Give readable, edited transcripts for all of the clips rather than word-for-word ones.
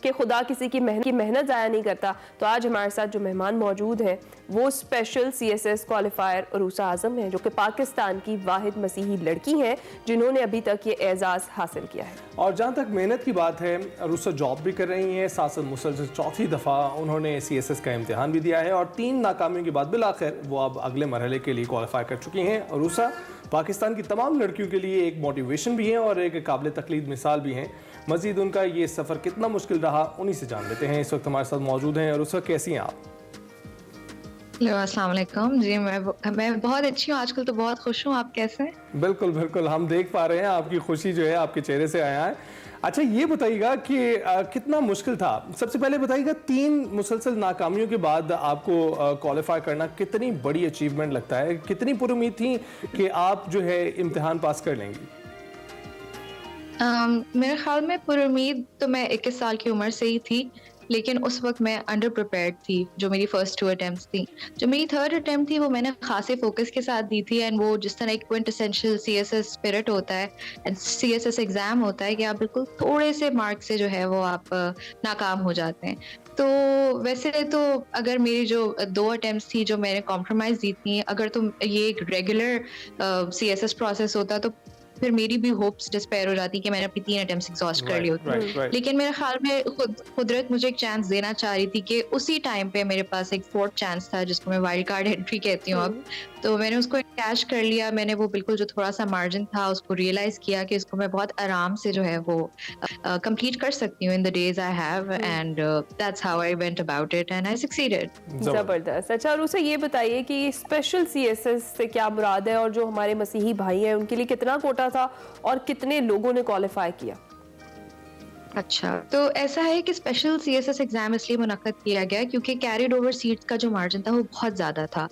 کہ خدا کسی کی محنت ضائع نہیں کرتا. تو آج ہمارے ساتھ جو مہمان موجود ہیں وہ special C S S qualifier Aroosa Azam ہیں، جو کہ پاکستان کی واحد مسیحی لڑکی ہیں جنہوں نے ابھی تک یہ اعزاز حاصل کیا ہے. اور جہاں تک محنت کی بات ہے، عروسہ جاب بھی کر رہی ہیں، ساتھ مسلسل چوتھی دفعہ انہوں نے سی ایس ایس کا امتحان بھی دیا ہے اور 3 ناکامیوں کے بعد بالآخر وہ اب اگلے مرحلے کے لیے کوالیفائی کر چکی ہیں. عروسہ پاکستان کی تمام لڑکیوں کے لیے ایک موٹیویشن بھی ہیں اور ایک قابل تقلید مثال بھی ہیں. مزید ان کا یہ سفر کتنا مشکل رہا انہی سے جان لیتے ہیں. اس وقت ہمارے ساتھ موجود ہیں. عروسہ کیسی ہیں آپ؟ السلام علیکم. جی میں بہت اچھی ہوں، آج کل تو بہت خوش ہوں. آپ کیسے ہیں؟ بالکل بالکل، ہم دیکھ پا رہے ہیں آپ کی خوشی جو ہے آپ کے چہرے سے آیا ہے. اچھا یہ بتائیے گا کہ کتنا مشکل تھا؟ سب سے پہلے بتائیے گا 3 مسلسل ناکامیوں کے بعد آپ کو کوالیفائی کرنا کتنی بڑی اچیومنٹ لگتا ہے؟ کتنی پر امید تھی کہ آپ جو ہے امتحان پاس کر لیں گی؟ میرے خیال میں پر امید تو میں 21 سال کی عمر سے ہی تھی، لیکن اس وقت میں انڈر پریپیئرڈ تھی. جو میری فرسٹ 2 اٹیمپٹس تھیں، جو میری تھرڈ اٹیمپٹ تھی وہ میں نے خاصے فوکس کے ساتھ دی تھی. اینڈ وہ جس طرح ایک کوئنٹسینشیل سی ایس ایس اسپرٹ ہوتا ہے، سی ایس ایس ایگزام ہوتا ہے کہ آپ بالکل تھوڑے سے مارک سے جو ہے وہ آپ ناکام ہو جاتے ہیں. تو ویسے تو اگر میری جو 2 اٹیمپٹس تھی جو میں نے کمپرومائز دی تھی، اگر تو یہ ایک regular C S S process ہوتا تو پھر میری بھی ہوپس ڈسپیئر ہو جاتی کہ میں نے اپنی 3 اٹیمپٹس ایگزاسٹ کر لی ہوتی. لیکن میرے خیال میں قدرت مجھے ایک چانس دینا چاہ رہی تھی کہ اسی ٹائم پہ میرے پاس ایک 4تھ چانس تھا، جس کو میں وائلڈ کارڈ انٹری کہتی ہوں اب. تو میں نے اس کو کیش کر لیا. میں نے وہ بالکل جو تھوڑا سا مارجن تھا اس کو ریئلائز کیا کہ اس کو میں بہت آرام سے جو ہے وہ کمپلیٹ کر سکتی ہوں ان the days I have, and that's how I went about it and I succeeded. زبردست. اچھا اور اسے یہ بتائیے کہ اسپیشل سی ایس ایس سے کیا مراد ہے، اور جو ہمارے مسیحی بھائی ہیں ان کے لیے کتنا کوٹا تھا اور کتنے لوگوں نے کوالیفائی کیا؟ اچھا، تو ایسا ہے کہ special C S S exam اس لیے منعقد کیا گیا کیونکہ کیریڈ اوور سیٹس کا جو مارجن تھا وہ بہت زیادہ تھا.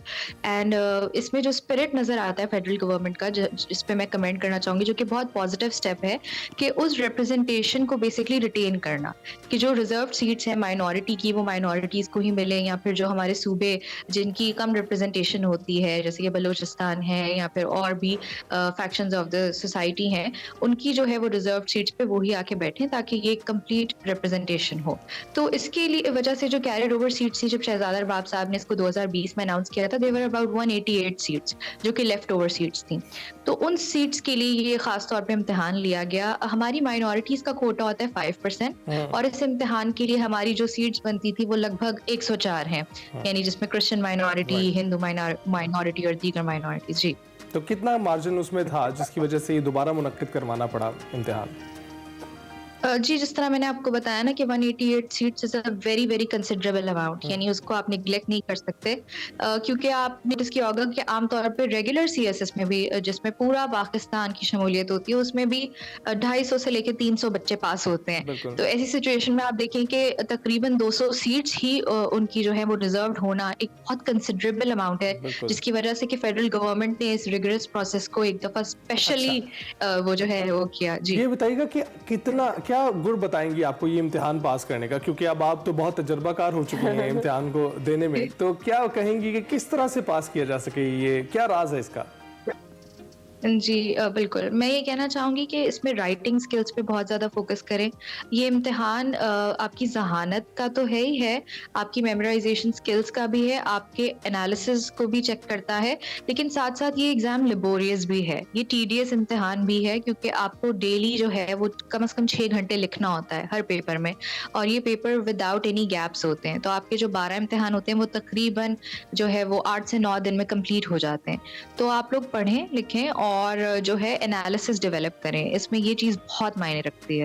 اینڈ اس میں جو اسپرٹ نظر آتا ہے فیڈرل گورنمنٹ کا، جس پہ میں کمنٹ کرنا چاہوں گی، جو کہ بہت پازیٹیو اسٹیپ ہے، کہ اس ریپرزنٹیشن کو بیسکلی ریٹین کرنا، کہ جو ریزروڈ سیٹس ہیں مائنورٹی کی وہ مائنورٹیز کو ہی ملیں، یا پھر جو ہمارے صوبے جن کی کم ریپرزنٹیشن ہوتی ہے جیسے کہ بلوچستان ہے یا پھر اور بھی فیکشنز آف دا سوسائٹی ہیں، ان کی جو ہے وہ ریزروڈ سیٹس پہ وہی آ کے بیٹھیں تاکہ یہ کمپلیٹ ریپرزنٹیشن ہو. تو اس کے لیے وجہ سے جو کیریڈ اوور سیٹس تھی، جب شہزادہ رباب صاحب نے اس کو 2020 میں اناؤنس کیا تھا، دیور اباؤٹ 188 سیٹس جو کہ لیفٹ اوور سیٹس تھیں. تو ان سیٹس کے لیے یہ خاص طور پہ امتحان لیا گیا. ہماری مائنورٹیز کا کوٹا ہوتا ہے 5%، اور اس امتحان کے لیے ہماری جو سیٹس بنتی تھی وہ لگ بھگ 104 ہیں، یعنی جس میں کرسچن مائنورٹی، ہندو مائنورٹی اور دیگر مائنورٹیز. جی تو کتنا مارجن اس میں تھا جس کی وجہ سے یہ دوبارہ منعقد کروانا پڑا امتحان؟ جی جس طرح میں نے آپ کو بتایا نا کہ 188 seats is a very very considerable amount, یعنی اس کو آپ نیگلیکٹ نہیں کر سکتے، کیونکہ آپ نے اس کی ہوگا کہ عام طور پہ ریگولر سی ایس ایس میں بھی جس میں پورا پاکستان کی شمولیت ہوتی ہے، اس میں بھی 250 سے لے کے 300 بچے پاس ہوتے ہیں. تو ایسی سچویشن میں آپ دیکھیں کہ تقریباً 200 سیٹس ہی ان کی جو ہے وہ ریزروڈ ہونا ایک بہت کنسیڈریبل اماؤنٹ ہے، جس کی وجہ سے کہ فیڈرل گورنمنٹ نے اس ریگرس پروسیس کو ایک دفعہ اسپیشلی وہ جو ہے وہ کیا. جی یہ بتائیے گا کہ کیا گر بتائیں گی آپ کو یہ امتحان پاس کرنے کا، کیونکہ اب آپ تو بہت تجربہ کار ہو چکی ہیں امتحان کو دینے میں، تو کیا کہیں گی کہ کس طرح سے پاس کیا جا سکے؟ یہ کیا راز ہے اس کا؟ جی بالکل، میں یہ کہنا چاہوں گی کہ اس میں رائٹنگ سکلز پہ بہت زیادہ فوکس کریں. یہ امتحان آپ کی ذہانت کا تو ہے ہی ہے، آپ کی میمورائزیشن سکلز کا بھی ہے، آپ کے انالیسز کو بھی چیک کرتا ہے، لیکن ساتھ ساتھ یہ ایگزام لیبوریس بھی ہے. یہ ٹیڈیس امتحان بھی ہے کیونکہ آپ کو ڈیلی جو ہے وہ کم از کم 6 گھنٹے لکھنا ہوتا ہے ہر پیپر میں، اور یہ پیپر وداؤٹ اینی گیپس ہوتے ہیں. تو آپ کے جو 12 امتحان ہوتے ہیں وہ تقریباً جو ہے وہ 8 سے 9 دن میں کمپلیٹ ہو جاتے ہیں. تو آپ لوگ پڑھیں لکھیں اور جو ہے انالیسس ڈیولپ کریں، اس میں یہ چیز بہت معنی رکھتی ہے.